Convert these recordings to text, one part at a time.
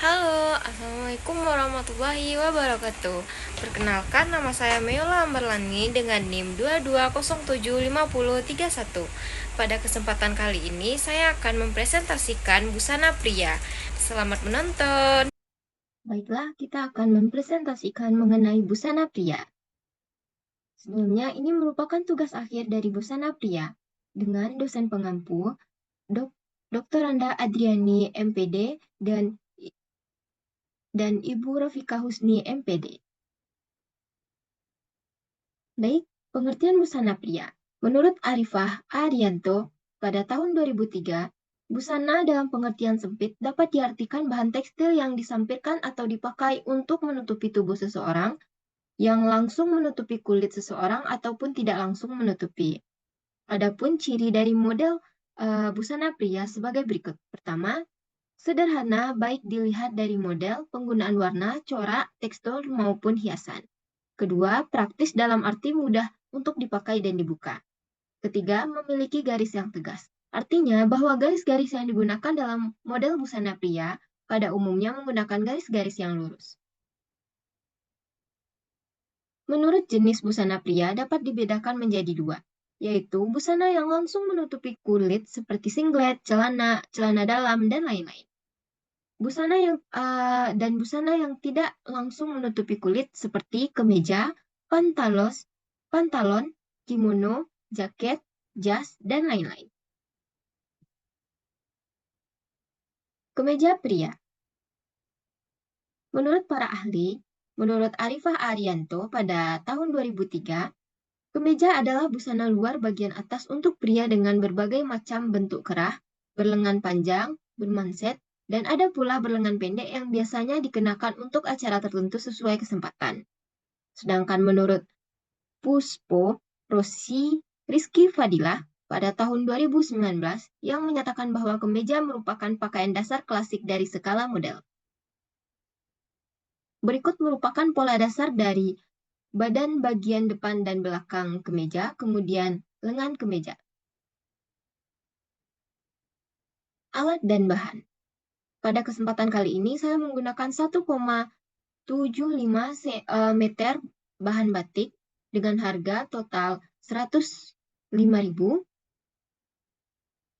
Halo, Assalamualaikum warahmatullahi wabarakatuh. Perkenalkan, nama saya Meola Amberlani dengan NIM 22075031. Pada kesempatan kali ini, saya akan mempresentasikan busana pria. Selamat menonton. Baiklah, kita akan mempresentasikan mengenai busana pria. Sebelumnya, ini merupakan tugas akhir dari busana pria dengan dosen pengampu, Dr. Randa Adriani, MPD, dan Ibu Rafika Husni, MPD. Baik, pengertian busana pria. Menurut Arifah Arianto, pada tahun 2003, busana dalam pengertian sempit dapat diartikan bahan tekstil yang disampirkan atau dipakai untuk menutupi tubuh seseorang, yang langsung menutupi kulit seseorang ataupun tidak langsung menutupi. Adapun ciri dari model busana pria sebagai berikut. Pertama, sederhana baik dilihat dari model, penggunaan warna, corak, tekstur, maupun hiasan. Kedua, praktis dalam arti mudah untuk dipakai dan dibuka. Ketiga, memiliki garis yang tegas. Artinya bahwa garis-garis yang digunakan dalam model busana pria pada umumnya menggunakan garis-garis yang lurus. Menurut jenis busana pria dapat dibedakan menjadi dua, yaitu busana yang langsung menutupi kulit seperti singlet, celana, celana dalam, dan lain-lain. Busana yang tidak langsung menutupi kulit seperti kemeja, pantalon, kimono, jaket, jas, dan lain-lain. Kemeja pria. Menurut para ahli, menurut Arifah Arianto pada tahun 2003, kemeja adalah busana luar bagian atas untuk pria dengan berbagai macam bentuk kerah, berlengan panjang, bermanset, dan ada pula berlengan pendek yang biasanya dikenakan untuk acara tertentu sesuai kesempatan. Sedangkan menurut Puspo Rizky Fadilah pada tahun 2019 yang menyatakan bahwa kemeja merupakan pakaian dasar klasik dari skala model. Berikut merupakan pola dasar dari badan bagian depan dan belakang kemeja, kemudian lengan kemeja. Alat dan bahan. Pada kesempatan kali ini saya menggunakan 1,75 meter bahan batik dengan harga total 105.000.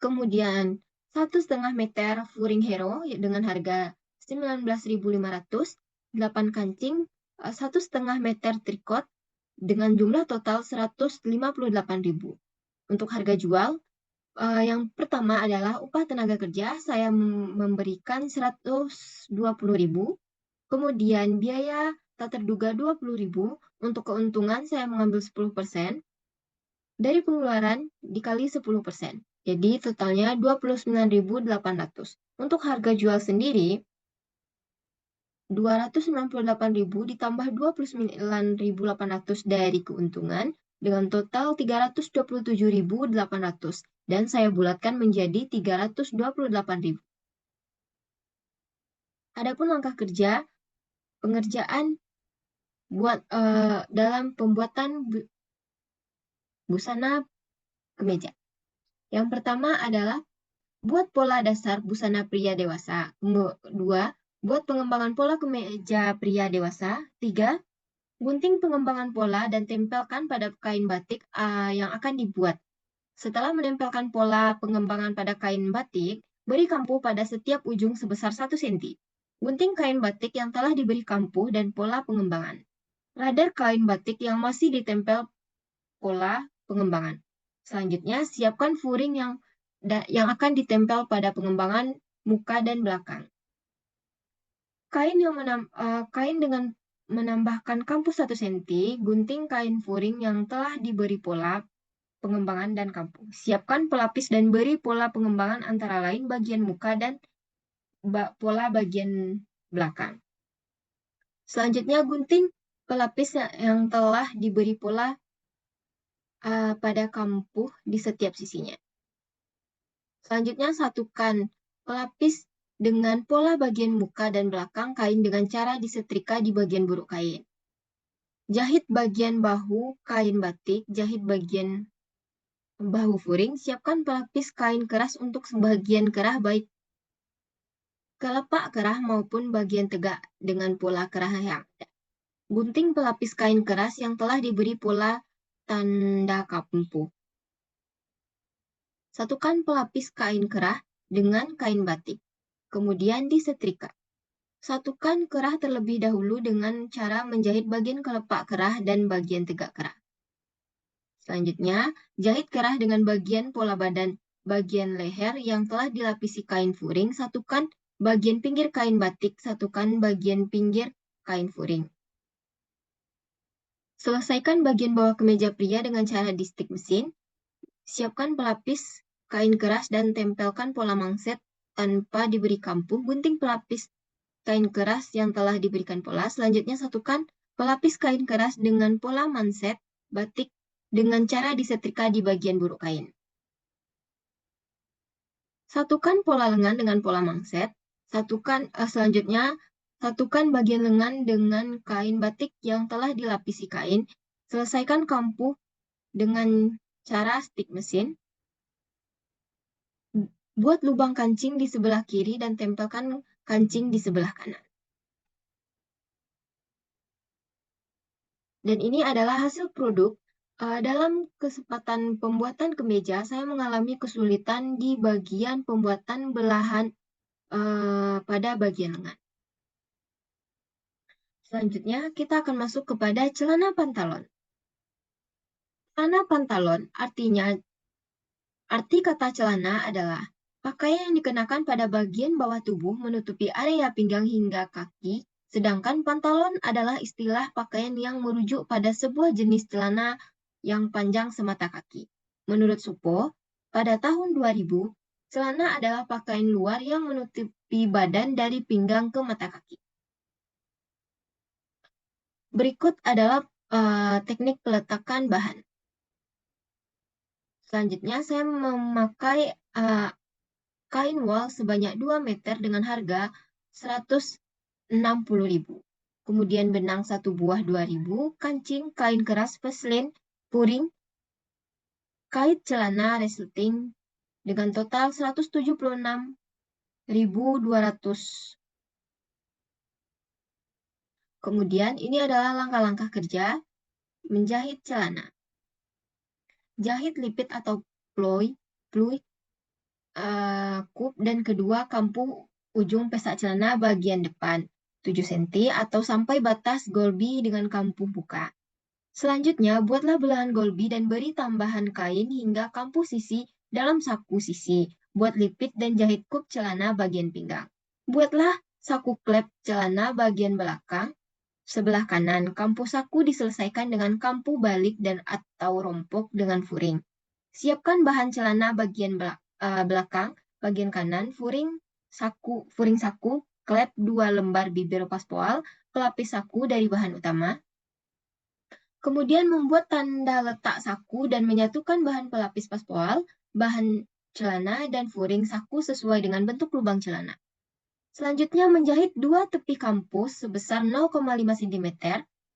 Kemudian 1,5 meter furing hero dengan harga 19.500, 8 kancing 1,5 meter trikot dengan jumlah total 158.000. Untuk harga jual, yang pertama adalah upah tenaga kerja, saya memberikan 120.000. Kemudian biaya tak terduga 20.000. Untuk keuntungan saya mengambil 10%. Dari pengeluaran dikali 10%. Jadi totalnya 29.800. Untuk harga jual sendiri, 298.000 ditambah 29.800 dari keuntungan dengan total 327.800 dan saya bulatkan menjadi 328.000. Adapun langkah kerja pengerjaan dalam pembuatan busana kemeja. Yang pertama adalah buat pola dasar busana pria dewasa. Kedua, buat pengembangan pola kemeja pria dewasa. 3, gunting pengembangan pola dan tempelkan pada kain batik yang akan dibuat. Setelah menempelkan pola pengembangan pada kain batik, beri kampuh pada setiap ujung sebesar 1 cm. Gunting kain batik yang telah diberi kampuh dan pola pengembangan. Radar kain batik yang masih ditempel pola pengembangan. Selanjutnya, siapkan furing yang akan ditempel pada pengembangan muka dan belakang. Kain dengan menambahkan kampuh 1 cm, gunting kain furing yang telah diberi pola pengembangan dan kampuh. Siapkan pelapis dan beri pola pengembangan antara lain bagian muka dan pola bagian belakang. Selanjutnya, gunting pelapis yang telah diberi pola pada kampuh di setiap sisinya. Selanjutnya, satukan pelapis dengan pola bagian muka dan belakang kain dengan cara disetrika di bagian buruk kain. Jahit bagian bahu kain batik, jahit bagian bahu furing, siapkan pelapis kain keras untuk sebagian kerah baik kelepak kerah maupun bagian tegak dengan pola kerah yang ada. Gunting pelapis kain keras yang telah diberi pola tanda kampuh. Satukan pelapis kain kerah dengan kain batik, kemudian disetrika. Satukan kerah terlebih dahulu dengan cara menjahit bagian kelepak kerah dan bagian tegak kerah. Selanjutnya, jahit kerah dengan bagian pola badan bagian leher yang telah dilapisi kain furing, satukan bagian pinggir kain batik, satukan bagian pinggir kain furing. Selesaikan bagian bawah kemeja pria dengan cara di stik mesin. Siapkan pelapis kain keras dan tempelkan pola mangset tanpa diberi kampuh. Gunting pelapis kain keras yang telah diberikan pola. Selanjutnya satukan pelapis kain keras dengan pola manset batik dengan cara disetrika di bagian buruk kain. Satukan pola lengan dengan pola mangset. Selanjutnya, satukan bagian lengan dengan kain batik yang telah dilapisi kain. Selesaikan kampuh dengan cara stik mesin. Buat lubang kancing di sebelah kiri dan tempelkan kancing di sebelah kanan. Dan ini adalah hasil produk. Dalam kesempatan pembuatan kemeja, saya mengalami kesulitan di bagian pembuatan belahan pada bagian lengan. Selanjutnya, kita akan masuk kepada celana pantalon. Celana pantalon arti kata celana adalah pakaian yang dikenakan pada bagian bawah tubuh menutupi area pinggang hingga kaki, sedangkan pantalon adalah istilah pakaian yang merujuk pada sebuah jenis celana yang panjang semata kaki. Menurut Supo, pada tahun 2000, celana adalah pakaian luar yang menutupi badan dari pinggang ke mata kaki. Berikut adalah teknik peletakan bahan. Selanjutnya, saya memakai kain wol sebanyak 2 meter dengan harga 160.000. Kemudian benang 1 buah 2.000, kancing, kain keras, peselin, puring, kait celana resleting dengan total 176.200. Kemudian ini adalah langkah-langkah kerja menjahit celana. Jahit lipit atau ploy, kup dan kedua kampuh ujung pesak celana bagian depan 7 cm atau sampai batas golbi dengan kampuh buka. Selanjutnya, buatlah belahan golbi dan beri tambahan kain hingga kampuh sisi dalam saku sisi. Buat lipit dan jahit kup celana bagian pinggang. Buatlah saku klep celana bagian belakang sebelah kanan. Kampuh saku diselesaikan dengan kampuh balik dan atau rompok dengan furing. Siapkan bahan celana bagian belakang, bagian kanan, furing saku, klep 2 lembar bibir paspoal, pelapis saku dari bahan utama. Kemudian membuat tanda letak saku dan menyatukan bahan pelapis paspoal, bahan celana, dan furing saku sesuai dengan bentuk lubang celana. Selanjutnya menjahit 2 tepi kampus sebesar 0,5 cm,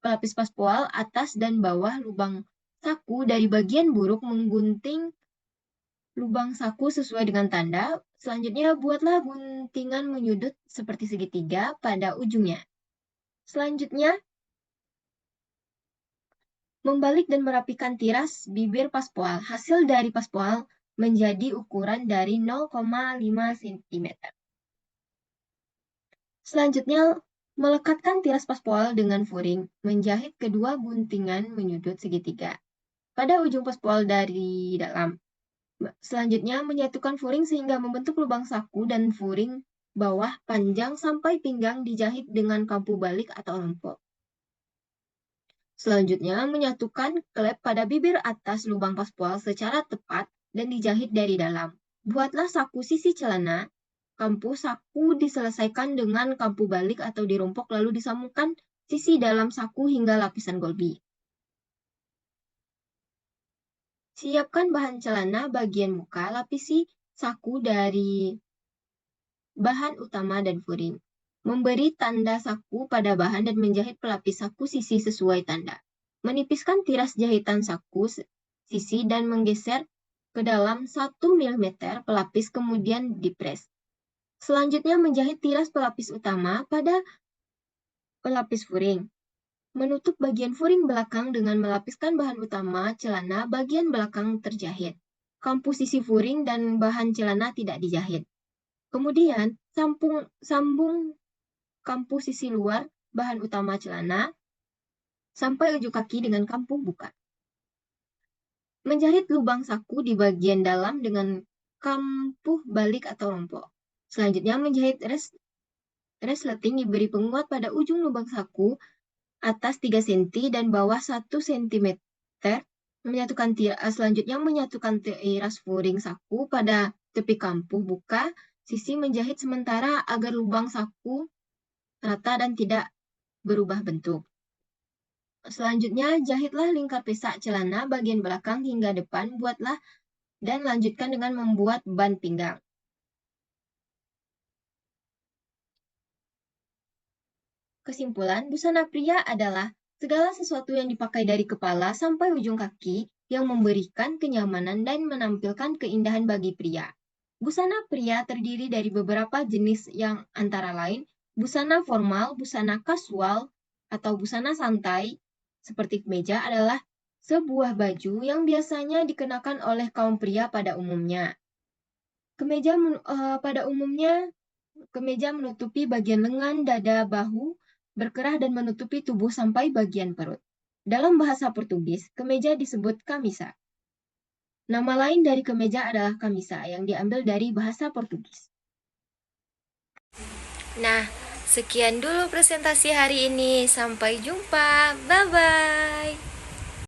pelapis paspoal atas dan bawah lubang saku dari bagian buruk menggunting lubang saku sesuai dengan tanda. Selanjutnya buatlah guntingan menyudut seperti segitiga pada ujungnya. Selanjutnya, membalik dan merapikan tiras bibir paspoal. Hasil dari paspoal menjadi ukuran dari 0,5 cm. Selanjutnya, melekatkan tiras paspoal dengan furing, menjahit kedua guntingan menyudut segitiga pada ujung paspoal dari dalam. Selanjutnya, menyatukan furing sehingga membentuk lubang saku dan furing bawah panjang sampai pinggang dijahit dengan kampuh balik atau rompok. Selanjutnya, menyatukan klep pada bibir atas lubang paspoal secara tepat dan dijahit dari dalam. Buatlah saku sisi celana. Kampuh saku diselesaikan dengan kampuh balik atau dirompok lalu disambungkan sisi dalam saku hingga lapisan golbi. Siapkan bahan celana bagian muka, lapisi saku dari bahan utama dan furing. Memberi tanda saku pada bahan dan menjahit pelapis saku sisi sesuai tanda. Menipiskan tiras jahitan saku sisi dan menggeser ke dalam 1 mm pelapis kemudian dipres. Selanjutnya menjahit tiras pelapis utama pada pelapis furing. Menutup bagian furing belakang dengan melapiskan bahan utama celana bagian belakang terjahit. Kampu sisi furing dan bahan celana tidak dijahit. Kemudian sambung kampu sisi luar bahan utama celana sampai ujung kaki dengan kampu buka. Menjahit lubang saku di bagian dalam dengan kampuh balik atau rompok. Selanjutnya menjahit resleting diberi penguat pada ujung lubang saku atas 3 cm dan bawah 1 cm. Selanjutnya menyatukan tiras furing saku pada tepi kampuh buka sisi menjahit sementara agar lubang saku rata dan tidak berubah bentuk. Selanjutnya, jahitlah lingkar pesak celana bagian belakang hingga depan, buatlah dan lanjutkan dengan membuat ban pinggang. Kesimpulan, busana pria adalah segala sesuatu yang dipakai dari kepala sampai ujung kaki yang memberikan kenyamanan dan menampilkan keindahan bagi pria. Busana pria terdiri dari beberapa jenis yang antara lain busana formal, busana kasual, atau busana santai, seperti kemeja adalah sebuah baju yang biasanya dikenakan oleh kaum pria pada umumnya. Pada umumnya, kemeja menutupi bagian lengan, dada, bahu, berkerah dan menutupi tubuh sampai bagian perut. Dalam bahasa Portugis, kemeja disebut camisa. Nama lain dari kemeja adalah camisa yang diambil dari bahasa Portugis. Nah, sekian dulu presentasi hari ini. Sampai jumpa. Bye-bye.